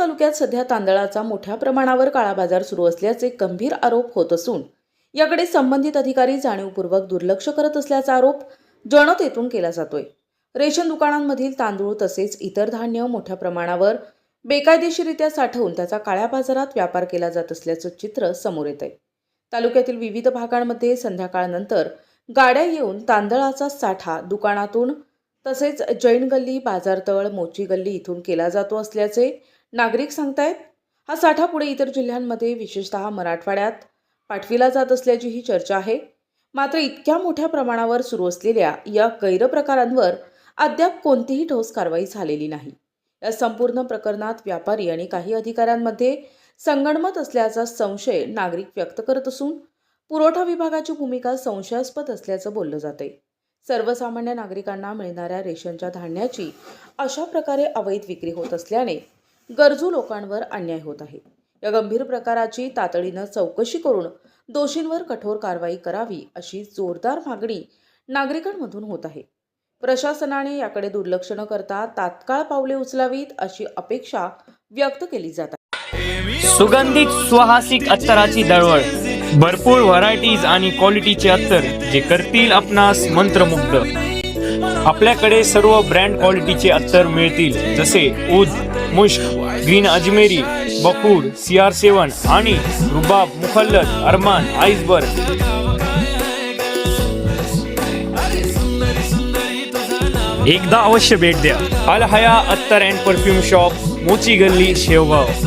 तालुक्यात सध्या तांदळाचा मोठ्या प्रमाणावर काळा बाजार सुरू असल्याचे गंभीर आरोप होत असून याकडे संबंधित अधिकारी जाणीवपूर्वक दुर्लक्ष करत असल्याचा आरोप जनतेतून केला जातोय। रेशन दुकानांमधील तांदूळ तसेच इतर धान्य मोठ्या प्रमाणावर बेकायदेशीररित्या साठवून त्याचा काळ्या बाजारात व्यापार केला जात असल्याचं चित्र समोर येत आहे। तालुक्यातील विविध भागांमध्ये संध्याकाळनंतर गाड्या येऊन तांदळाचा साठा दुकानातून तसेच जैन गल्ली, बाजारतळ, मोची गल्ली इथून केला जातो असल्याचे नागरिक सांगतायत। हा साठा पुढे इतर जिल्ह्यांमध्ये विशेषतः मराठवाड्यात पाठविला जात असल्याची ही चर्चा आहे। मात्र इतक्या मोठ्या प्रमाणावर सुरू असलेल्या या गैरप्रकारांवर अद्याप कोणतीही ठोस कारवाई झालेली नाही। या संपूर्ण प्रकरणात व्यापारी आणि काही अधिकाऱ्यांमध्ये संगनमत असल्याचा संशय नागरिक व्यक्त करत असून पुरवठा विभागाची भूमिका संशयास्पद असल्याचं बोललं जातंय। सर्वसामान्य नागरिकांना मिळणाऱ्या रेशनच्या धान्याची अशा प्रकारे अवैध विक्री होत असल्याने गरजू लोकांवर अन्याय होत आहे। या गंभीर प्रकाराची तातडीनं चौकशी करून दोषींवर कठोर कारवाई करावी अशी जोरदार मागणी नागरिकांमधून होत आहे। प्रशासनाने याकडे दुर्लक्ष न करता तात्काळ पावले उचलावीत अशी अपेक्षा व्यक्त केली जात आहे। सुगंधित सुवासिक अत्तराची दळवळ, भरपूर व्हरायटीज आणि क्वालिटीचे अत्तर जे करतील आपणास मंत्रमुग्ध। आपल्याकडे सर्व ब्रँड क्वालिटीचे अत्तर मिळतील, जसे उद, मुश्क, ग्रीन अजमेरी, बकूड, CR7 आणि रुबाब, मुखल्लद, अरमान, आइसबर्ग। एकदा अवश्य भेट द्या। अल हया अत्तर अँड परफ्यूम शॉप, मोची गल्ली, शेवगाव।